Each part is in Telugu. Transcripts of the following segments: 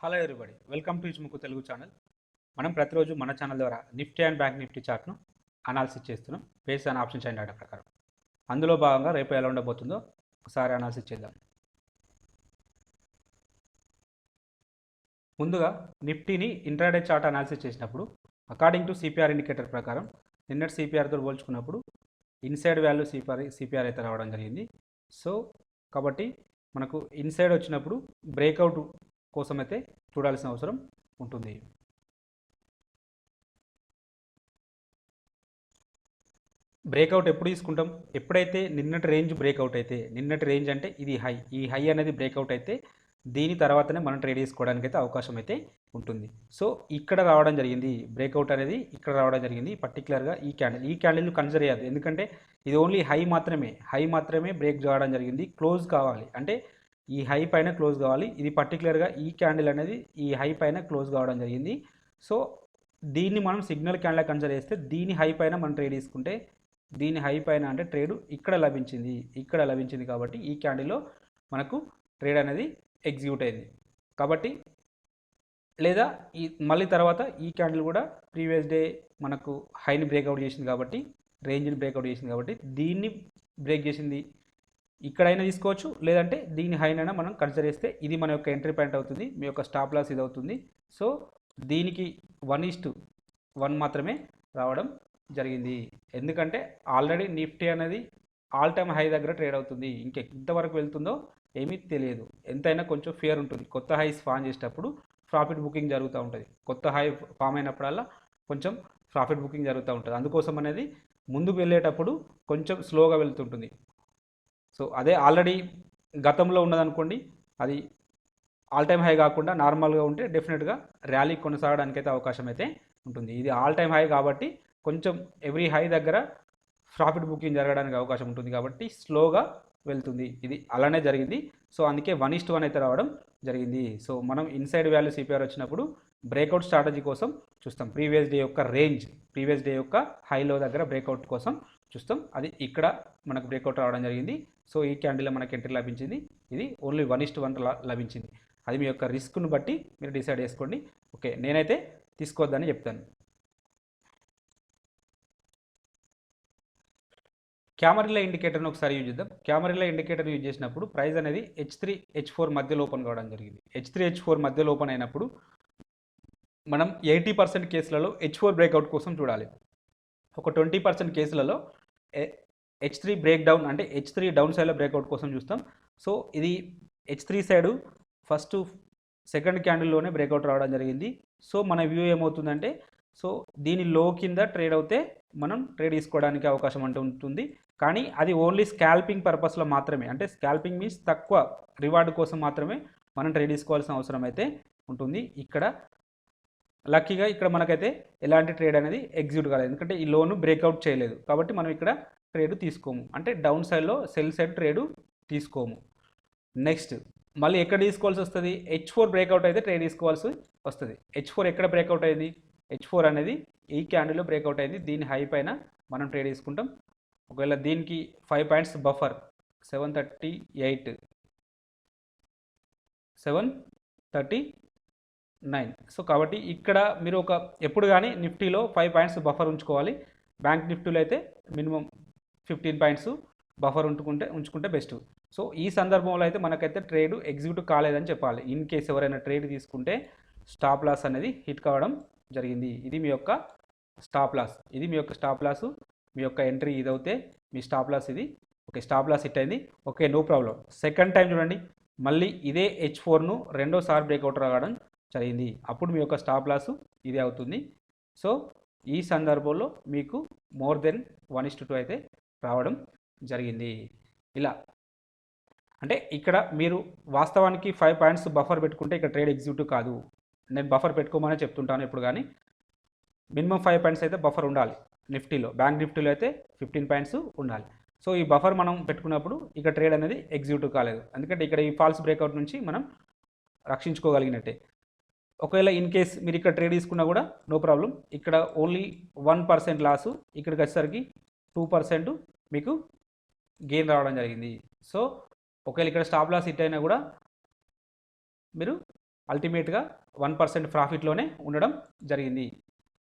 హలో ఎవరీబడి, వెల్కమ్ టు ఇచ్ముకు తెలుగు ఛానల్. మనం ప్రతిరోజు మన ఛానల్ ద్వారా నిఫ్టీ అండ్ బ్యాంక్ నిఫ్టీ చార్ట్ను అనాలిసిస్ చేస్తున్నాం based on option chain data ప్రకారం. అందులో భాగంగా రేపు ఎలా ఉండబోతుందో ఒకసారి అనాలిసిస్ చేద్దాం. ముందుగా నిఫ్టీని ఇంట్రాడే చార్ట్ అనాలిసిస్ చేసినప్పుడు అకార్డింగ్ టు సిపిఆర్ ఇండికేటర్ ప్రకారం నిన్నటి సిపిఆర్తో పోల్చుకున్నప్పుడు ఇన్సైడ్ వాల్యూ సిపిఆర్ అయితే రావడం జరిగింది. సో కాబట్టి మనకు ఇన్సైడ్ వచ్చినప్పుడు బ్రేక్అవుట్ కోసం అయితే చూడాల్సిన అవసరం ఉంటుంది. బ్రేక్అవుట్ ఎప్పుడు తీసుకుంటాం? ఎప్పుడైతే నిన్నటి రేంజ్ బ్రేక్అవుట్ అయితే, నిన్నటి రేంజ్ అంటే ఇది హై, ఈ హై అనేది బ్రేక్అవుట్ అయితే దీని తర్వాతనే మనం ట్రేడ్ చేసుకోవడానికి అయితే అవకాశం అయితే ఉంటుంది. సో ఇక్కడ రావడం జరిగింది బ్రేక్అవుట్ అనేది, ఇక్కడ రావడం జరిగింది. పర్టికులర్గా ఈ క్యాండిల్ని కన్సిడర్ చేయాలి, ఎందుకంటే ఇది ఓన్లీ హై మాత్రమే బ్రేక్ కావడం జరిగింది. క్లోజ్ కావాలి అంటే ఈ హై పైన క్లోజ్ కావాలి. ఇది పర్టికులర్గా ఈ క్యాండిల్ అనేది ఈ హై పైన క్లోజ్ కావడం జరిగింది. సో దీన్ని మనం సిగ్నల్ క్యాండిల్ కన్సిడర్ చేస్తే దీని హై పైన మనం ట్రేడ్ తీసుకుంటే, దీని హై పైన అంటే ట్రేడ్ ఇక్కడ లభించింది కాబట్టి ఈ క్యాండిల్లో మనకు ట్రేడ్ అనేది ఎగ్జిక్యూట్ అయింది. కాబట్టి లేదా ఈ మళ్ళీ తర్వాత ఈ క్యాండిల్ కూడా ప్రీవియస్ డే మనకు హైని బ్రేక్అవుట్ చేసింది కాబట్టి, రేంజ్ని బ్రేక్అవుట్ చేసింది కాబట్టి దీన్ని బ్రేక్ చేసింది. ఇక్కడైనా తీసుకోవచ్చు, లేదంటే దీని హైనైనా మనం కన్సిడర్ చేస్తే ఇది మన యొక్క ఎంట్రీ పాయింట్ అవుతుంది, మీ యొక్క స్టాప్ లాస్ ఇది అవుతుంది. సో దీనికి 1:1 మాత్రమే రావడం జరిగింది. ఎందుకంటే ఆల్రెడీ నిఫ్టీ అనేది ఆల్ టైమ్ హై దగ్గర ట్రేడ్ అవుతుంది. ఇంకెంతవరకు వెళ్తుందో ఏమీ తెలియదు. ఎంతైనా కొంచెం ఫియర్ ఉంటుంది. కొత్త హైస్ ఫామ్ చేసేటప్పుడు ప్రాఫిట్ బుకింగ్ జరుగుతూ ఉంటుంది. కొత్త హై ఫామ్ అయినప్పుడల్లా కొంచెం ప్రాఫిట్ బుకింగ్ జరుగుతూ ఉంటుంది. అందుకోసం అనేది ముందుకు వెళ్ళేటప్పుడు కొంచెం స్లోగా వెళ్తుంటుంది. సో అదే ఆల్రెడీ గతంలో ఉన్నదనుకోండి, అది ఆల్ టైమ్ హై కాకుండా నార్మల్గా ఉంటే డెఫినెట్గా ర్యాలీ కొనసాగడానికి అయితే అవకాశం అయితే ఉంటుంది. ఇది ఆల్ టైమ్ హై కాబట్టి కొంచెం ఎవ్రీ హై దగ్గర ప్రాఫిట్ బుకింగ్ జరగడానికి అవకాశం ఉంటుంది కాబట్టి స్లోగా వెళ్తుంది. ఇది అలానే జరిగింది. సో అందుకే 1:1 అయితే రావడం జరిగింది. సో మనం ఇన్సైడ్ వాల్యూ సిపిఆర్ వచ్చినప్పుడు బ్రేక్అవుట్ స్ట్రాటజీ కోసం చూస్తాం. ప్రీవియస్ డే యొక్క హైలో దగ్గర బ్రేక్అవుట్ కోసం చూస్తాం. అది ఇక్కడ మనకు బ్రేక్అవుట్ రావడం జరిగింది. సో ఈ క్యాండిల్లో మనకి ఎంట్రీ లభించింది. ఇది ఓన్లీ 1:1 లభించింది. అది మీ యొక్క రిస్క్ను బట్టి మీరు డిసైడ్ చేసుకోండి. ఓకే, నేనైతే తీసుకోవద్దని చెప్తాను. క్యామరిల్లా ఇండికేటర్ని ఒకసారి యూజ్ చేద్దాం. క్యామరిల్లా ఇండికేటర్ యూజ్ చేసినప్పుడు ప్రైస్ అనేది H3 H4 మధ్యలో ఓపెన్ కావడం జరిగింది. H3 H4 మధ్యలో ఓపెన్ అయినప్పుడు మనం 80% కేసులలో H4 బ్రేక్అవుట్ కోసం చూడాలి. ఒక 20% కేసులలో H3 బ్రేక్ డౌన్ అంటే H3 డౌన్ సైడ్లో బ్రేక్అవుట్ కోసం చూస్తాం. సో ఇది H3 సైడు ఫస్ట్ సెకండ్ క్యాండిల్లోనే బ్రేక్అవుట్ రావడం జరిగింది. సో మన వ్యూ ఏమవుతుందంటే, సో దీని లో కింద ట్రేడ్ అవుతే మనం ట్రేడ్ తీసుకోవడానికి అవకాశం అంటూ ఉంటుంది. కానీ అది ఓన్లీ స్కాల్పింగ్ పర్పస్లో మాత్రమే, అంటే స్కాల్పింగ్ మీన్స్ తక్కువ రివార్డ్ కోసం మాత్రమే మనం ట్రేడ్ తీసుకోవాల్సిన అవసరం అయితే ఉంటుంది. ఇక్కడ లక్కీగా ఇక్కడ మనకైతే ఎలాంటి ట్రేడ్ అనేది ఎగ్జిక్యూట్ కాలేదు, ఎందుకంటే ఈ లోను బ్రేక్అవుట్ చేయలేదు కాబట్టి మనం ఇక్కడ ట్రేడ్ తీసుకోము, అంటే డౌన్ సైడ్లో సెల్ సైడ్ ట్రేడ్ తీసుకోము. నెక్స్ట్ మళ్ళీ ఎక్కడ తీసుకోవాల్సి వస్తుంది? H4 బ్రేక్అవుట్ అయితే ట్రేడ్ తీసుకోవాల్సి వస్తుంది. H4 ఎక్కడ బ్రేక్అవుట్ అయింది? H4 అనేది ఈ క్యాండిల్లో బ్రేక్అవుట్ అయింది. దీని హై పైన మనం ట్రేడ్ తీసుకుంటాం. ఒకవేళ దీనికి 5 పాయింట్స్ బఫర్ 738 739. సో కాబట్టి ఇక్కడ మీరు ఎప్పుడు కానీ నిఫ్టీలో 5 పాయింట్స్ బఫర్ ఉంచుకోవాలి. బ్యాంక్ నిఫ్టీలో అయితే మినిమం 15 పాయింట్స్ బఫర్ ఉంచుకుంటే బెస్ట్. సో ఈ సందర్భంలో అయితే మనకైతే ట్రేడ్ ఎగ్జిక్యూట్ కాలేదని చెప్పాలి. ఇన్ కేస్ ఎవరైనా ట్రేడ్ తీసుకుంటే స్టాప్ లాస్ అనేది హిట్ కావడం జరిగింది. ఇది మీ యొక్క స్టాప్ లాస్, మీ యొక్క ఎంట్రీ ఇది అవుతే మీ స్టాప్ లాస్ ఇది. ఓకే, స్టాప్ లాస్ హిట్ అయింది. Okay, no problem. Second time చూడండి, మళ్ళీ ఇదే H4ను రెండోసారి బ్రేక్అవుట్ రావడం జరిగింది. అప్పుడు మీ యొక్క స్టాప్ లాస్ ఇది అవుతుంది. సో ఈ సందర్భంలో మీకు మోర్ దెన్ 1:2 అయితే రావడం జరిగింది. ఇలా అంటే ఇక్కడ మీరు వాస్తవానికి 5 పాయింట్స్ బఫర్ పెట్టుకుంటే ఇక్కడ ట్రేడ్ ఎగ్జిక్యూటివ్ కాదు. నేను బఫర్ పెట్టుకోమని చెప్తుంటాను ఎప్పుడు కానీ. మినిమం 5 పాయింట్స్ అయితే బఫర్ ఉండాలి నిఫ్టీలో. బ్యాంక్ నిఫ్టీలో అయితే 15 పాయింట్స్ ఉండాలి. సో ఈ బఫర్ మనం పెట్టుకున్నప్పుడు ఇక్కడ ట్రేడ్ అనేది ఎగ్జిక్యూటివ్ కాలేదు, ఎందుకంటే ఇక్కడ ఈ ఫాల్స్ బ్రేక్అవుట్ నుంచి మనం రక్షించుకోగలిగినట్టే. ఒకవేళ ఇన్ కేస్ మీరు ఇక్కడ ట్రేడ్ తీసుకున్నా కూడా నో ప్రాబ్లం. ఇక్కడ ఓన్లీ 1% లాసు, ఇక్కడికి వచ్చేసరికి 2% మీకు గెయిన్ రావడం జరిగింది. సో ఒకవేళ ఇక్కడ స్టాప్ లాస్ హిట్ అయినా కూడా మీరు అల్టిమేట్గా 1% ప్రాఫిట్లోనే ఉండడం జరిగింది.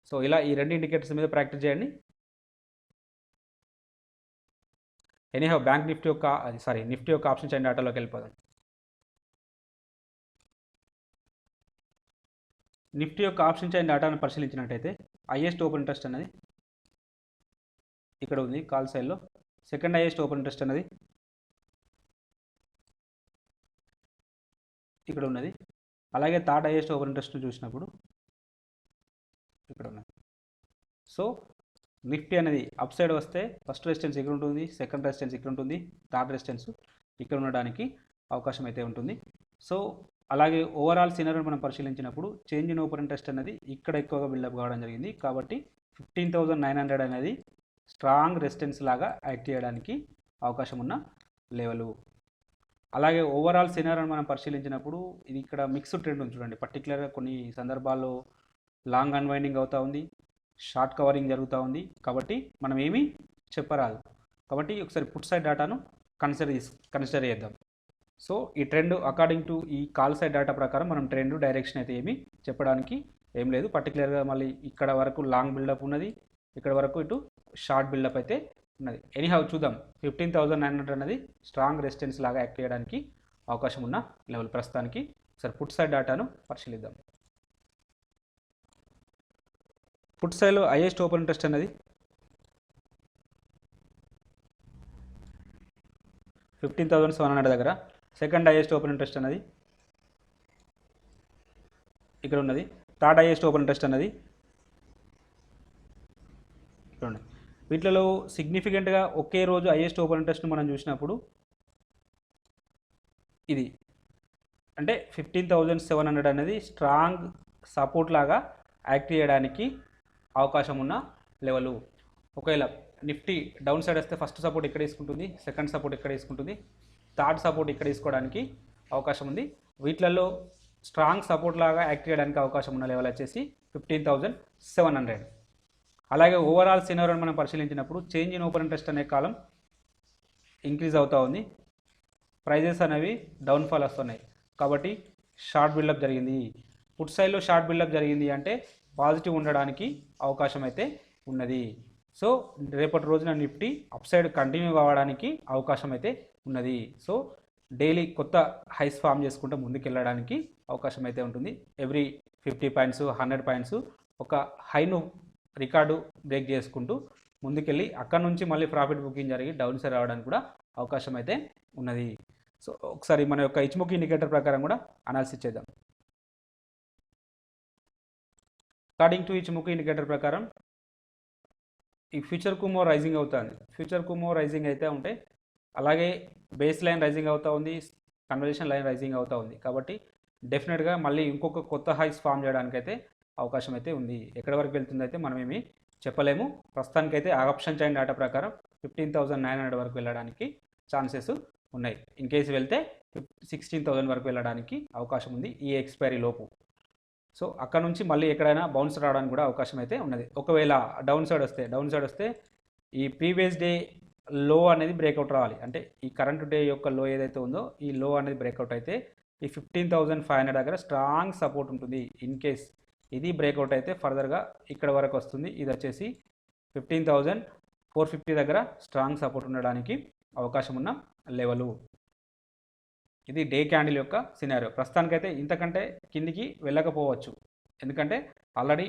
సో ఇలా ఈ రెండు ఇండికేటర్స్ మీద ప్రాక్టీస్ చేయండి. ఎనీహౌ బ్యాంక్ నిఫ్టీ యొక్క నిఫ్టీ యొక్క ఆప్షన్ చైన్ డేటాలోకి వెళ్ళిపోదాం. నిఫ్టీ యొక్క ఆప్షన్ చైన్ డేటాను పరిశీలించినట్టయితే హైయెస్ట్ ఓపెన్ ఇంట్రెస్ట్ అనేది ఇక్కడ ఉంది కాల్ సైడ్లో. సెకండ్ హైయెస్ట్ ఓపెన్ ఇంట్రెస్ట్ అనేది ఇక్కడ ఉన్నది. అలాగే థర్డ్ హైయెస్ట్ ఓపెన్ ఇంట్రెస్ట్ చూసినప్పుడు ఇక్కడ ఉన్నది. సో నిఫ్టీ అనేది అప్ సైడ్ వస్తే ఫస్ట్ రెసిస్టెన్స్ ఇక్కడ ఉంటుంది, సెకండ్ రెసిస్టెన్స్ ఇక్కడ ఉంటుంది, థర్డ్ రెసిస్టెన్స్ ఇక్కడ ఉండడానికి అవకాశం అయితే ఉంటుంది. సో అలాగే ఓవరాల్ సినారియోని మనం పరిశీలించినప్పుడు చేంజ్ ఇన్ ఓపెన్ ఇంట్రెస్ట్ అనేది ఇక్కడ ఎక్కువగా బిల్డప్ కావడం జరిగింది. కాబట్టి 15,900 అనేది స్ట్రాంగ్ రెసిస్టెన్స్ లాగా యాక్ట్ చేయడానికి అవకాశం ఉన్న లెవెలు. అలాగే ఓవరాల్ సినారియోని మనం పరిశీలించినప్పుడు ఇది ఇక్కడ మిక్స్డ్ ట్రెండ్ ఉంది చూడండి. పర్టికులర్గా కొన్ని సందర్భాల్లో లాంగ్ అన్వైండింగ్ అవుతూ ఉంది, షార్ట్ కవరింగ్ జరుగుతూ ఉంది. కాబట్టి మనం ఏమీ చెప్పరాదు. కాబట్టి ఒకసారి పుట్ సైడ్ డేటాను కన్సిడర్ చేద్దాం. సో ఈ ట్రెండ్ అకార్డింగ్ టు ఈ కాల్ సైడ్ డేటా ప్రకారం మనం ట్రెండ్ డైరెక్షన్ అయితే ఏమీ చెప్పడానికి ఏం లేదు. పర్టికులర్గా మళ్ళీ ఇక్కడ వరకు లాంగ్ బిల్డప్ ఉన్నది, ఇక్కడ వరకు ఇటు షార్ట్ బిల్డప్ అయితే ఉన్నది. ఎనీహౌ చూద్దాం. 15,900 అనేది స్ట్రాంగ్ రెసిస్టెన్స్ లాగా యాక్ట్ చేయడానికి అవకాశం ఉన్న లెవెల్ ప్రస్తుతానికి. ఒకసారి పుట్ సైడ్ డేటాను పరిశీలిద్దాం. పుట్ సైడ్లో హైయెస్ట్ ఓపెన్ ఇంట్రెస్ట్ అనేది 15,700 దగ్గర. సెకండ్ హైయెస్ట్ ఓపెన్ ఇంట్రెస్ట్ అనేది ఇక్కడ ఉన్నది. థర్డ్ హైయెస్ట్ ఓపెన్ ఇంట్రెస్ట్ అనేది ఇక్కడ ఉన్నది. వీటిలో సిగ్నిఫికెంట్గా ఒకే రోజు హైయెస్ట్ ఓపెన్ ఇంట్రెస్ట్ని మనం చూసినప్పుడు ఇది అంటే 15,700 అనేది స్ట్రాంగ్ సపోర్ట్ లాగా యాక్ట్ చేయడానికి అవకాశం ఉన్న లెవెలు. ఒకవేళ నిఫ్టీ డౌన్ సైడ్ వస్తే ఫస్ట్ సపోర్ట్ ఇక్కడ తీసుకుంటుంది, సెకండ్ సపోర్ట్ ఇక్కడ తీసుకుంటుంది, థర్డ్ సపోర్ట్ ఇక్కడ తీసుకోవడానికి అవకాశం ఉంది. వీటిలలో స్ట్రాంగ్ సపోర్ట్ లాగా యాక్ట్ చేయడానికి అవకాశం ఉన్న లెవెల్ వచ్చేసి 15,700. అలాగే ఓవరాల్ సినారియోని మనం పరిశీలించినప్పుడు చేంజ్ ఇన్ ఓపెన్ ఇంట్రెస్ట్ అనే కాలం ఇంక్రీజ్ అవుతూ ఉంది, ప్రైజెస్ అనేవి డౌన్ఫాల్ వస్తున్నాయి. కాబట్టి షార్ట్ బిల్డప్ జరిగింది. పుట్ సైడ్లో షార్ట్ బిల్డప్ జరిగింది అంటే పాజిటివ్ ఉండడానికి అవకాశం అయితే ఉన్నది. సో రేపటి రోజున నిఫ్టీ అప్ సైడ్ కంటిన్యూ కావడానికి అవకాశం అయితే ఉన్నది. సో డైలీ కొత్త హైస్ ఫామ్ చేసుకుంటూ ముందుకెళ్ళడానికి అవకాశం అయితే ఉంటుంది. ఎవ్రీ 50 పాయింట్స్ 100 పాయింట్స్ ఒక హైను రికార్డు బ్రేక్ చేసుకుంటూ ముందుకెళ్ళి అక్కడ నుంచి మళ్ళీ ప్రాఫిట్ బుకింగ్ జరిగి డౌన్ సైడ్ రావడానికి కూడా అవకాశం అయితే ఉన్నది. సో ఒకసారి మన యొక్క ఇచ్ముఖి ఇండికేటర్ ప్రకారం కూడా అనాలిసిస్ చేద్దాం. అకార్డింగ్ టు ఇచ్ముఖి ఇండికేటర్ ప్రకారం ఈ ఫ్యూచర్ కుమో రైజింగ్ అవుతుంది. ఫ్యూచర్ కుమో రైజింగ్ అయితే ఉంటే అలాగే బేస్ లైన్ రైజింగ్ అవుతూ ఉంది, కన్వర్జేషన్ లైన్ రైజింగ్ అవుతూ ఉంది. కాబట్టి డెఫినెట్గా మళ్ళీ ఇంకొక కొత్త హైస్ ఫామ్ చేయడానికి అయితే అవకాశం అయితే ఉంది. ఎక్కడి వరకు వెళ్తుంది అయితే మనం ఏమి చెప్పలేము. ప్రస్తుతానికైతే ఆప్షన్ చైన్ డేటా ప్రకారం 15,900 వరకు వెళ్ళడానికి ఛాన్సెస్ ఉన్నాయి. ఇన్ కేసు వెళ్తే 16,000 వరకు వెళ్ళడానికి అవకాశం ఉంది ఈ ఎక్స్పైరీ లోపు. సో అక్కడ నుంచి మళ్ళీ ఎక్కడైనా బౌన్స్ రావడానికి కూడా అవకాశం అయితే ఉన్నది. ఒకవేళ డౌన్ సైడ్ వస్తే ఈ ప్రీవియస్ డే లో అనేది బ్రేక్అవుట్ రావాలి. అంటే ఈ కరెంట్ డే యొక్క లో ఏదైతే ఉందో ఈ లో అనేది బ్రేక్అవుట్ అయితే ఈ 15,500 దగ్గర స్ట్రాంగ్ సపోర్ట్ ఉంటుంది. ఇన్ కేస్ ఇది బ్రేక్అవుట్ అయితే ఫర్దర్గా ఇక్కడ వరకు వస్తుంది. ఇది వచ్చేసి 15,450 దగ్గర స్ట్రాంగ్ సపోర్ట్ ఉండడానికి అవకాశం ఉన్న లెవెలు. ఇది డే క్యాండిల్ యొక్క సినారియో. ప్రస్తుతానికైతే ఇంతకంటే కిందికి వెళ్ళకపోవచ్చు, ఎందుకంటే ఆల్రెడీ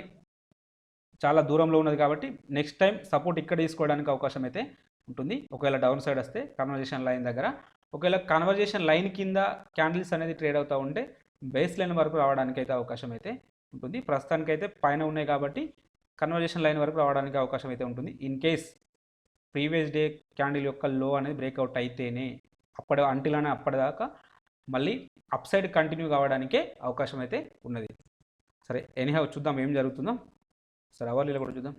చాలా దూరంలో ఉన్నది. కాబట్టి నెక్స్ట్ టైం సపోర్ట్ ఇక్కడ తీసుకోవడానికి అవకాశం అయితే ఉంటుంది. ఒకవేళ డౌన్ సైడ్ వస్తే కన్వర్జేషన్ లైన్ దగ్గర, ఒకవేళ కన్వర్జేషన్ లైన్ కింద క్యాండిల్స్ అనేది ట్రేడ్ అవుతూ ఉంటే బేస్ లైన్ వరకు రావడానికి అయితే అవకాశం అయితే ఉంటుంది. ప్రస్తుతానికైతే పైన ఉన్నాయి కాబట్టి కన్వర్జేషన్ లైన్ వరకు రావడానికి అవకాశం అయితే ఉంటుంది. In case previous day candle యొక్క లో అనేది బ్రేక్అవుట్ అయితేనే అప్పటిదాకా మళ్ళీ అప్ సైడ్ కంటిన్యూ కావడానికే అవకాశం అయితే ఉన్నది. సరే ఎనీహౌ చూద్దాం ఏం జరుగుతుందో. సరే అవర్లీలో కూడా చూద్దాం.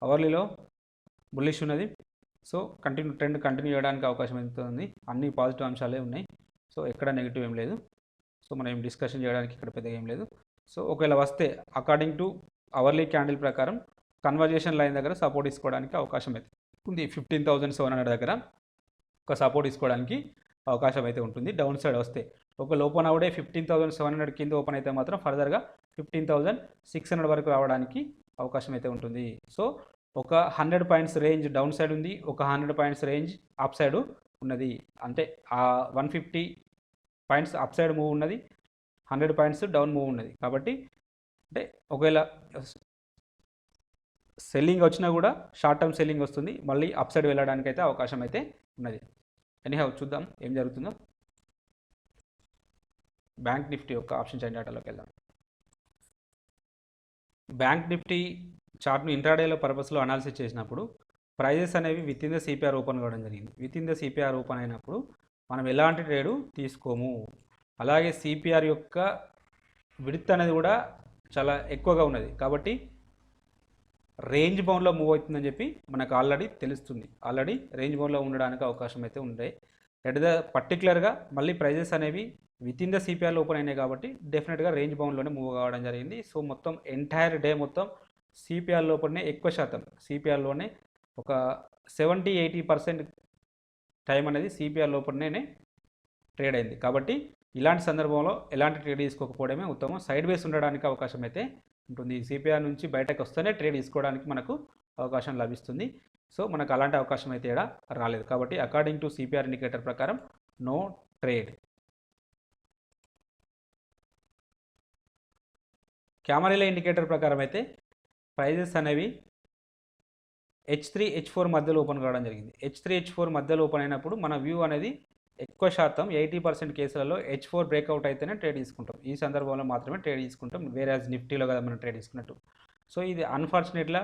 అవర్లీలో బుల్లిష్ ఉన్నది. సో ట్రెండ్ కంటిన్యూ చేయడానికి అవకాశం ఎంత ఉంది. అన్ని పాజిటివ్ అంశాలే ఉన్నాయి. సో ఎక్కడ నెగిటివ్ ఏం లేదు. సో మనం ఏం డిస్కషన్ చేయడానికి ఇక్కడ పెద్దగా ఏం లేదు. సో ఒకవేళ వస్తే అకార్డింగ్ టు అవర్లీ క్యాండిల్ ప్రకారం కన్వర్జేషన్ లైన్ దగ్గర సపోర్ట్ తీసుకోవడానికి అవకాశం అయితే ఉంది 15,700 దగ్గర. ఒక సపోర్ట్ తీసుకోవడానికి అవకాశం అయితే ఉంటుంది డౌన్ సైడ్ వస్తే. ఒక ఓపెన్ అవుడే 15,700 కింద ఓపెన్ అయితే మాత్రం ఫర్దర్గా 15,600 వరకు రావడానికి అవకాశం అయితే ఉంటుంది. సో ఒక 100 పాయింట్స్ రేంజ్ డౌన్ సైడ్ ఉంది, ఒక 100 పాయింట్స్ రేంజ్ అప్ సైడ్ ఉన్నది. అంటే ఆ 150 పాయింట్స్ అప్ సైడ్ మూవ్ ఉన్నది, 100 పాయింట్స్ డౌన్ మూవ్ ఉన్నది. కాబట్టి అంటే ఒకవేళ సెల్లింగ్ వచ్చినా కూడా షార్ట్ టర్మ్ సెల్లింగ్ వస్తుంది, మళ్ళీ అప్ సైడ్ వెళ్ళడానికి అయితే అవకాశం అయితే ఉన్నది. ఎనీహౌ చూద్దాం ఏం జరుగుతుందో. బ్యాంక్ నిఫ్టీ యొక్క ఆప్షన్ చైన్ డేటాలోకి వెళ్దాం. బ్యాంక్ నిఫ్టీ చార్ట్ను ఇంట్రాడేలో పర్పస్లో అనాలిసిస్ చేసినప్పుడు ప్రైజెస్ అనేవి with in the CPR open కావడం జరిగింది. With in the CPR open అయినప్పుడు మనం ఎలాంటి ట్రేడు తీసుకోము. అలాగే సిపిఆర్ యొక్క విడ్త్ అనేది కూడా చాలా ఎక్కువగా ఉన్నది. కాబట్టి రేంజ్ బౌండ్లో మూవ్ అవుతుందని చెప్పి మనకు ఆల్రెడీ తెలుస్తుంది. ఆల్రెడీ రేంజ్ బౌండ్లో ఉండడానికి అవకాశం అయితే ఉండే. పర్టికులర్గా మళ్ళీ ప్రైజెస్ అనేవి విత్ ఇన్ ద సిపిఆర్లో ఓపెన్ అయినాయి కాబట్టి డెఫినెట్గా రేంజ్ బౌండ్లోనే మూవ్ కావడం జరిగింది. సో మొత్తం ఎంటైర్ డే మొత్తం సిపిఆర్ లోపలనే ఎక్కువ శాతం సిపిఆర్లోనే ఒక 70-80% టైం అనేది సిపిఆర్ లోపలనే ట్రేడ్ అయింది. కాబట్టి ఇలాంటి సందర్భంలో ఎలాంటి ట్రేడ్ తీసుకోకపోవడమే ఉత్తమం. సైడ్ వేస్ ఉండడానికి అవకాశం అయితే ఉంటుంది. సిపిఆర్ నుంచి బయటకు వస్తేనే ట్రేడ్ తీసుకోవడానికి మనకు అవకాశం లభిస్తుంది. సో మనకు అలాంటి అవకాశం అయితే ఇక్కడ రాలేదు. కాబట్టి అకార్డింగ్ టు సిపిఆర్ ఇండికేటర్ ప్రకారం నో ట్రేడ్. క్యామరీల ఇండికేటర్ ప్రకారం అయితే ప్రైజెస్ అనేవి H3 H4 మధ్యలో ఓపెన్ కావడం జరిగింది. H3 H4 మధ్యలో ఓపెన్ అయినప్పుడు మన వ్యూ అనేది ఎక్కువ శాతం 80% కేసులలో H4 బ్రేక్అవుట్ అయితేనే ట్రేడ్ తీసుకుంటాం. ఈ సందర్భంలో మాత్రమే ట్రేడ్ తీసుకుంటాం, వేరే నిఫ్టీలో కదా మనం ట్రేడ్ తీసుకున్నట్టు. సో ఇది అన్ఫార్చునేట్గా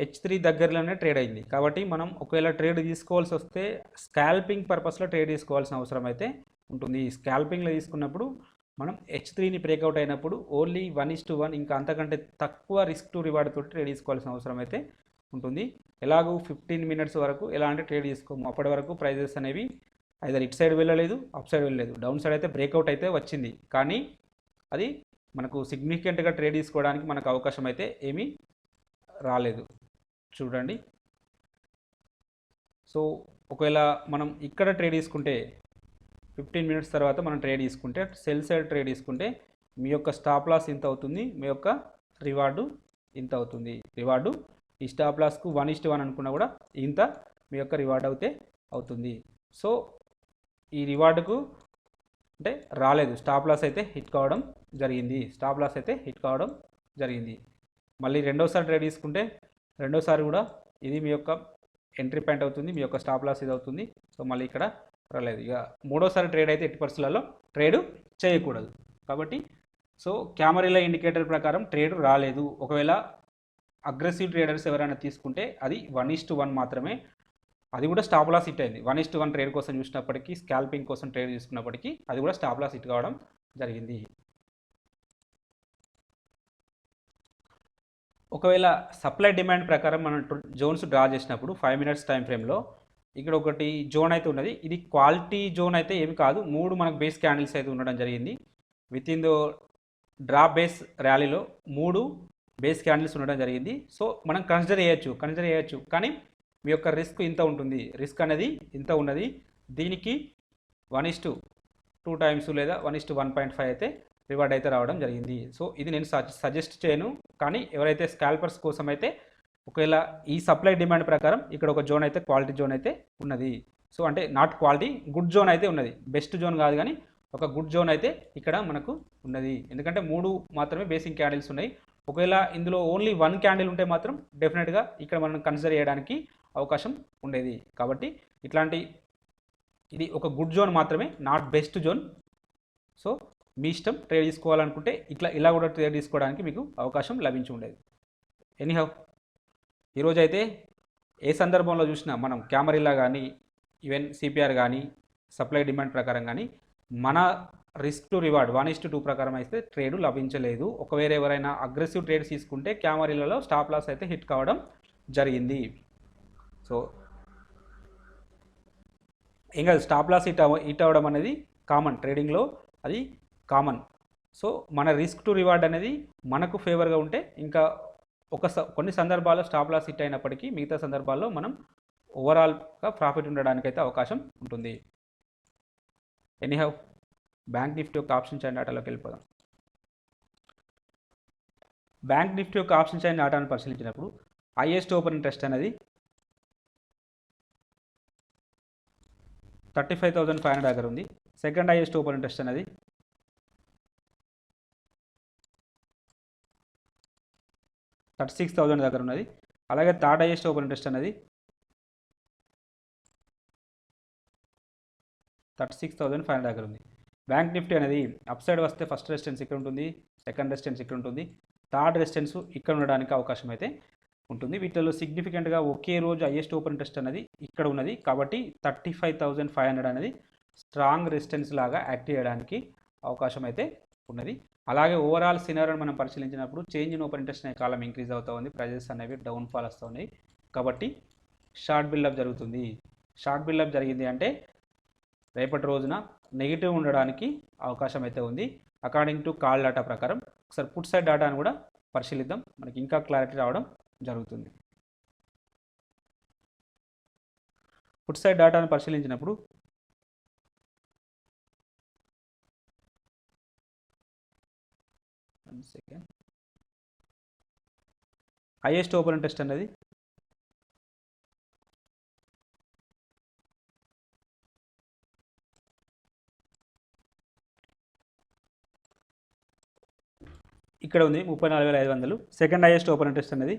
H3 దగ్గరలోనే ట్రేడ్ అయింది. కాబట్టి మనం ఒకవేళ ట్రేడ్ తీసుకోవాల్సి వస్తే స్కాల్పింగ్ పర్పస్లో ట్రేడ్ తీసుకోవాల్సిన అవసరం అయితే ఉంటుంది. స్కాల్పింగ్లో తీసుకున్నప్పుడు మనం H3ని బ్రేక్అవుట్ అయినప్పుడు ఓన్లీ 1:1 ఇంకా అంతకంటే తక్కువ రిస్క్ టు రివార్డ్ తోటి ట్రేడ్ తీసుకోవాల్సిన అవసరం అయితే ఉంటుంది. ఎలాగూ 15 మినిట్స్ వరకు ఎలాంటి ట్రేడ్ తీసుకోము. అప్పటి వరకు ప్రైజెస్ అనేవి ఐదర్ ఇట్ సైడ్ వెళ్ళలేదు, అప్ సైడ్ వెళ్ళలేదు. డౌన్ సైడ్ అయితే బ్రేక్అవుట్ అయితే వచ్చింది, కానీ అది మనకు సిగ్నిఫికెంట్గా ట్రేడ్ తీసుకోవడానికి మనకు అవకాశం అయితే ఏమీ రాలేదు. చూడండి. సో ఒకవేళ మనం ఇక్కడ ట్రేడ్ తీసుకుంటే 15 మినిట్స్ తర్వాత మనం ట్రేడ్ తీసుకుంటే సెల్ సైడ్ ట్రేడ్ తీసుకుంటే మీ యొక్క స్టాప్ లాస్ ఇంత అవుతుంది, మీ యొక్క రివార్డు ఇంత అవుతుంది. రివార్డు ఈ స్టాప్ లాస్కు 1:1 అనుకున్నా కూడా ఇంత మీ యొక్క రివార్డ్ అయితే అవుతుంది. సో ఈ రివార్డుకు అంటే రాలేదు, స్టాప్ లాస్ అయితే హిట్ కావడం జరిగింది. స్టాప్ లాస్ అయితే హిట్ కావడం జరిగింది. మళ్ళీ రెండోసారి ట్రేడ్ తీసుకుంటే రెండోసారి కూడా ఇది మీ యొక్క ఎంట్రీ పాయింట్ అవుతుంది, మీ యొక్క స్టాప్ లాస్ ఇది అవుతుంది. సో మళ్ళీ ఇక్కడ రాలేదు. ఇక మూడోసారి ట్రేడ్ అయితే ఎట్టి పరిస్థితులలో ట్రేడ్ చేయకూడదు. కాబట్టి సో క్యామరీల ఇండికేటర్ ప్రకారం ట్రేడ్ రాలేదు. ఒకవేళ అగ్రెసివ్ ట్రేడర్స్ ఎవరైనా తీసుకుంటే అది 1:1 మాత్రమే. అది కూడా స్టాప్ లాస్ హిట్ అయింది. 1:1 ట్రేడ్ కోసం చూసినప్పటికీ, స్కాల్పింగ్ కోసం ట్రేడ్ తీసుకున్నప్పటికీ అది కూడా స్టాప్ లాస్ హిట్ కావడం జరిగింది. ఒకవేళ సప్లై డిమాండ్ ప్రకారం మనం జోన్స్ డ్రా చేసినప్పుడు 5 మినిట్స్ టైం ఫ్రేమ్లో ఇక్కడ ఒకటి జోన్ అయితే ఉన్నది. ఇది క్వాలిటీ జోన్ అయితే ఏమి కాదు, 3 మనకు బేస్ క్యాండిల్స్ అయితే ఉండడం జరిగింది. With in the draw base ర్యాలీలో 3 బేస్ క్యాండిల్స్ ఉండడం జరిగింది. సో మనం కన్సిడర్ చేయొచ్చు, కానీ మీ యొక్క రిస్క్ ఇంత ఉంటుంది. రిస్క్ అనేది ఇంత ఉన్నది. దీనికి 1:2 టైమ్స్ లేదా 1:1.5 అయితే రివార్డ్ అయితే రావడం జరిగింది. సో ఇది నేను సజెస్ట్ చేయను, కానీ ఎవరైతే స్కాల్పర్స్ కోసం అయితే ఒకవేళ ఈ సప్లై డిమాండ్ ప్రకారం ఇక్కడ ఒక జోన్ అయితే క్వాలిటీ జోన్ అయితే ఉన్నది. సో అంటే నాట్ క్వాలిటీ, గుడ్ జోన్ అయితే ఉన్నది. బెస్ట్ జోన్ కాదు, కానీ ఒక గుడ్ జోన్ అయితే ఇక్కడ మనకు ఉన్నది. ఎందుకంటే 3 మాత్రమే బేసింగ్ క్యాండిల్స్ ఉన్నాయి. ఒకవేళ ఇందులో ఓన్లీ 1 క్యాండిల్ ఉంటే మాత్రం డెఫినెట్గా ఇక్కడ మనం కన్సిడర్ చేయడానికి అవకాశం ఉండేది. కాబట్టి ఇట్లాంటి ఇది ఒక గుడ్ జోన్ మాత్రమే, నాట్ బెస్ట్ జోన్. సో మీ ఇష్టం, ట్రేడ్ తీసుకోవాలనుకుంటే ఇలా కూడా ట్రేడ్ తీసుకోవడానికి మీకు అవకాశం లభించి ఉండేది. ఎనీహౌ ఈరోజు అయితే ఏ సందర్భంలో చూసినా మనం క్యామరీలా కానీ ఈవెన్ సిపిఆర్ కానీ సప్లై డిమాండ్ ప్రకారం కానీ మన రిస్క్ టు రివార్డ్ 1:2 ప్రకారం అయితే ట్రేడ్ లభించలేదు. ఒకవేళ ఎవరైనా అగ్రెసివ్ ట్రేడ్స్ తీసుకుంటే క్యామరీలలో స్టాప్ లాస్ అయితే హిట్ కావడం జరిగింది. సో ఇంకా స్టాప్ లాస్ హిట్ అవ్వడం అనేది కామన్, ట్రేడింగ్లో అది కామన్. సో మన రిస్క్ టు రివార్డ్ అనేది మనకు ఫేవర్గా ఉంటే ఇంకా కొన్ని సందర్భాల్లో స్టాప్ లాస్ హిట్ అయినప్పటికీ మిగతా సందర్భాల్లో మనం ఓవరాల్గా ప్రాఫిట్ ఉండడానికైతే అవకాశం ఉంటుంది. ఎనీహౌ బ్యాంక్ నిఫ్టీ యొక్క ఆప్షన్ చైన్ డేటాలోకి వెళ్ళిపోదాం. బ్యాంక్ నిఫ్టీ యొక్క ఆప్షన్ చైన్ డేటాను పరిశీలించినప్పుడు హైయెస్ట్ ఓపెన్ ఇంట్రెస్ట్ అనేది 35,500 దగ్గర ఉంది. సెకండ్ హైయెస్ట్ ఓపెన్ ఇంట్రెస్ట్ అనేది 36,000 దగ్గర ఉన్నది. అలాగే థర్డ్ హైయెస్ట్ ఓపెన్ ఇంట్రెస్ట్ అనేది 36,500 దగ్గర ఉంది. బ్యాంక్ నిఫ్టీ అనేది అప్ సైడ్ వస్తే ఫస్ట్ రెసిస్టెన్స్ ఇక్కడ ఉంటుంది, సెకండ్ రెసిస్టెన్స్ ఇక్కడ ఉంటుంది, థర్డ్ రెసిస్టెన్స్ ఇక్కడ ఉండడానికి అవకాశం అయితే ఉంటుంది. వీటిలో సిగ్నిఫికెంట్గా ఒకే రోజు హైయెస్ట్ ఓపెన్ ఇంట్రెస్ట్ అనేది ఇక్కడ ఉన్నది కాబట్టి 35,500 అనేది స్ట్రాంగ్ రెసిస్టెన్స్ లాగా యాక్ట్ చేయడానికి అవకాశం అయితే ఉన్నది. అలాగే ఓవరాల్ సినారియోని మనం పరిశీలించినప్పుడు చేంజ్ ఇన్ ఓపెన్ ఇంట్రెస్ట్ అనే కాలం ఇంక్రీజ్ అవుతూ ఉంది, ప్రైజెస్ అనేవి డౌన్ ఫాల్ వస్తూ ఉన్నాయి కాబట్టి షార్ట్ బిల్డప్ జరుగుతుంది. షార్ట్ బిల్డప్ జరిగింది అంటే రేపటి రోజున నెగిటివ్ ఉండడానికి అవకాశం అయితే ఉంది అకార్డింగ్ టు కాల్ డేటా ప్రకారం. ఒకసారి పుట్ సైడ్ డేటాను కూడా పరిశీలిద్దాం, మనకి ఇంకా క్లారిటీ రావడం జరుగుతుంది. పుట్ సైడ్ డేటాను పరిశీలించినప్పుడు హైయెస్ట్ ఓపెన్ ఇంట్రెస్ట్ అనేది ఇక్కడ ఉంది 34,500. సెకండ్ హైయెస్ట్ ఓపెన్ ఇంట్రెస్ట్ అనేది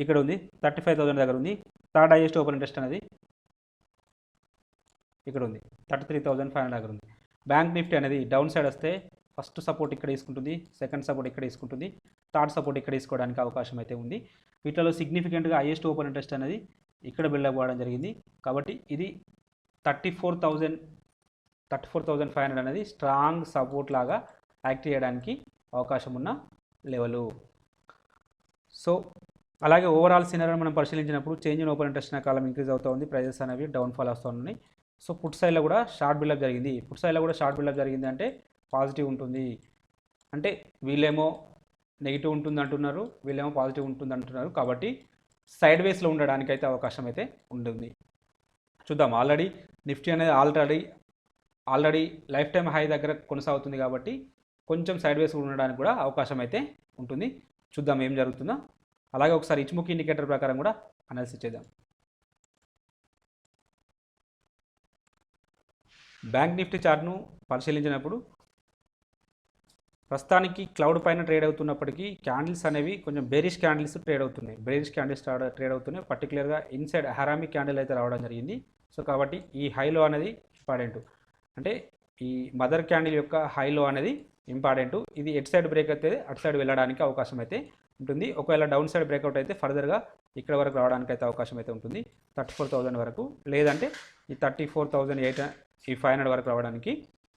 ఇక్కడ ఉంది 35,000 దగ్గర ఉంది. థర్డ్ హైయెస్ట్ ఓపెన్ ఇంట్రెస్ట్ అనేది ఇక్కడ ఉంది 33,500 దగ్గర ఉంది. బ్యాంక్ నిఫ్టీ అనేది డౌన్ సైడ్ వస్తే ఫస్ట్ సపోర్ట్ ఇక్కడ తీసుకుంటుంది, సెకండ్ సపోర్ట్ ఇక్కడ తీసుకుంటుంది, థర్డ్ సపోర్ట్ ఇక్కడ తీసుకోవడానికి అవకాశం అయితే ఉంది. వీటిలో సిగ్నిఫికెంట్గా హైయెస్ట్ ఓపెన్ ఇంట్రెస్ట్ అనేది ఇక్కడ బిల్డప్ అవ్వడం జరిగింది కాబట్టి ఇది 34,500 అనేది స్ట్రాంగ్ సపోర్ట్ లాగా యాక్ట్ చేయడానికి అవకాశం ఉన్న లెవెలు. సో అలాగే ఓవరాల్ సినారియోని మనం పరిశీలించినప్పుడు change in open interest column increase అవుతూ ఉంది, ప్రైజెస్ అనేవి డౌన్ ఫాల్ వస్తూ ఉన్నాయి. సో పుట్ సైడ్లో కూడా షార్ట్ బిల్డప్ జరిగింది. పుట్ సైడ్లో కూడా షార్ట్ బిల్డప్ జరిగింది అంటే పాజిటివ్ ఉంటుంది, అంటే వీళ్ళేమో నెగిటివ్ ఉంటుంది అంటున్నారు, వీళ్ళేమో పాజిటివ్ ఉంటుంది అంటున్నారు కాబట్టి సైడ్ వేస్లో ఉండడానికి అయితే అవకాశం అయితే ఉంటుంది. చూద్దాం. ఆల్రెడీ నిఫ్టీ అనేది ఆల్రెడీ లైఫ్ టైం హై దగ్గర కొనసాగుతుంది కాబట్టి కొంచెం సైడ్ వేస్ ఉండడానికి కూడా అవకాశం అయితే ఉంటుంది. చూద్దాం ఏం జరుగుతుందో. అలాగే ఒకసారి ఇచ్ముఖి ఇండికేటర్ ప్రకారం కూడా అనాలిసిస్ చేద్దాం. బ్యాంక్ నిఫ్టీ చార్ట్ను పరిశీలించినప్పుడు ప్రస్తుతానికి క్లౌడ్ పైన ట్రేడ్ అవుతున్నప్పటికీ క్యాండిల్స్ అనేవి కొంచెం బేరిష్ క్యాండిల్స్ ట్రేడ్ అవుతున్నాయి. ట్రేడ్ అవుతున్నాయి. పర్టికులర్గా ఇన్సైడ్ హెరామిక్ క్యాండిల్ అయితే రావడం జరిగింది. సో కాబట్టి ఈ హైలో అనేది ఇంపార్టెంట్, అంటే ఈ మదర్ క్యాండిల్ యొక్క హైలో అనేది ఇంపార్టెంట్. ఇది ఎట్ సైడ్ బ్రేక్ అయితే అటు సైడ్ వెళ్ళడానికి అవకాశం అయితే ఉంటుంది. ఒకవేళ డౌన్ సైడ్ బ్రేక్అవుట్ అయితే ఫర్దర్గా ఇక్కడ వరకు రావడానికి అయితే అవకాశం అయితే ఉంటుంది, 34,000 వరకు, లేదంటే ఈ 34,500 వరకు రావడానికి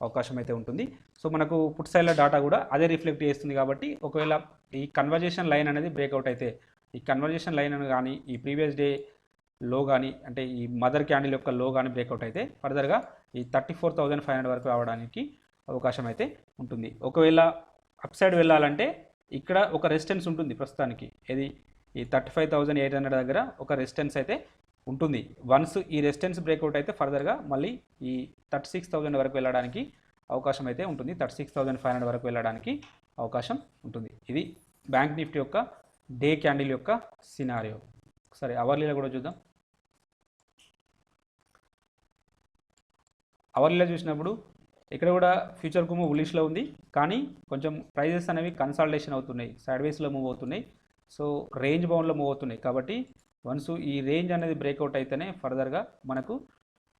అవకాశం అయితే ఉంటుంది. సో మనకు పుట్ సైడ్ల డాటా కూడా అదే రిఫ్లెక్ట్ చేస్తుంది కాబట్టి ఒకవేళ ఈ కన్వర్జేషన్ లైన్ అనేది బ్రేక్అవుట్ అయితే, ఈ కన్వర్జేషన్ లైన్ అని కానీ ఈ ప్రీవియస్ డే లో కానీ, అంటే ఈ మదర్ క్యాండిల్ యొక్క లో కానీ బ్రేక్అవుట్ అయితే ఫర్దర్గా ఈ 34,500 వరకు రావడానికి అవకాశం అయితే ఉంటుంది. ఒకవేళ అప్ సైడ్ వెళ్ళాలంటే ఇక్కడ ఒక రెసిస్టెన్స్ ఉంటుంది ప్రస్తుతానికి, ఇది ఈ 35,800 దగ్గర ఒక రెసిస్టెన్స్ అయితే ఉంటుంది. వన్స్ ఈ రెసిస్టెన్స్ బ్రేక్అవుట్ అయితే ఫర్దర్గా మళ్ళీ ఈ 36,000 వరకు వెళ్ళడానికి అవకాశం అయితే ఉంటుంది, 36,500 వరకు వెళ్ళడానికి అవకాశం ఉంటుంది. ఇది బ్యాంక్ నిఫ్టీ యొక్క డే క్యాండిల్ యొక్క సినారియో. సరే, అవర్లీలో కూడా చూద్దాం. అవర్లీలో చూసినప్పుడు ఇక్కడ కూడా ఫ్యూచర్ మూవ్ బులిష్లో ఉంది, కానీ కొంచెం ప్రైజెస్ అనేవి కన్సాలిడేషన్ అవుతున్నాయి, సైడ్ వేస్లో మూవ్ అవుతున్నాయి. సో రేంజ్ బౌండ్లో మూవ్ అవుతున్నాయి కాబట్టి వన్స్ ఈ రేంజ్ అనేది బ్రేక్అవుట్ అయితేనే ఫర్దర్గా మనకు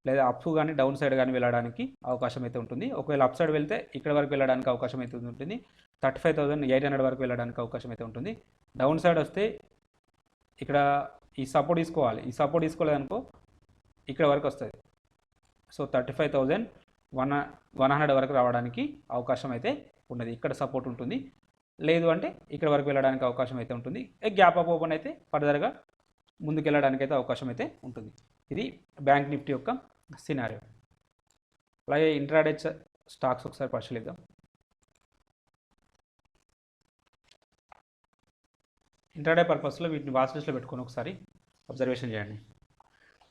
లేదా అప్ కానీ డౌన్ సైడ్ కానీ వెళ్ళడానికి అవకాశం అయితే ఉంటుంది. ఒకవేళ అప్ సైడ్ వెళ్తే ఇక్కడ వరకు వెళ్ళడానికి అవకాశం అయితే ఉంటుంది, 35,800 వరకు వెళ్ళడానికి అవకాశం అయితే ఉంటుంది. డౌన్ సైడ్ వస్తే ఇక్కడ ఈ సపోర్ట్ తీసుకోవాలి, ఈ సపోర్ట్ తీసుకోలేదనుకో ఇక్కడ వరకు వస్తుంది. సో 35,100 వరకు రావడానికి అవకాశం అయితే ఉన్నది, ఇక్కడ సపోర్ట్ ఉంటుంది. లేదు అంటే ఇక్కడ వరకు వెళ్ళడానికి అవకాశం అయితే ఉంటుంది. గ్యాప్ అప్ ఓపెన్ అయితే ఫర్దర్గా ముందుకు వెళ్ళడానికి అయితే అవకాశం అయితే ఉంటుంది. ఇది బ్యాంక్ నిఫ్టీ యొక్క సినారియో. అలాగే ఇంట్రాడే స్టాక్స్ ఒకసారి పరిశీలిద్దాం. ఇంట్రాడే పర్పస్లో వీటిని వాచ్ లిస్ట్లో పెట్టుకొని ఒకసారి అబ్జర్వేషన్ చేయండి.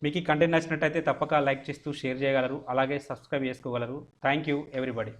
మీకు ఈ కంటెంట్ నచ్చినట్టయితే తప్పక లైక్ చేస్తూ షేర్ చేయగలరు, అలాగే సబ్స్క్రైబ్ చేసుకోగలరు. Thank you everybody.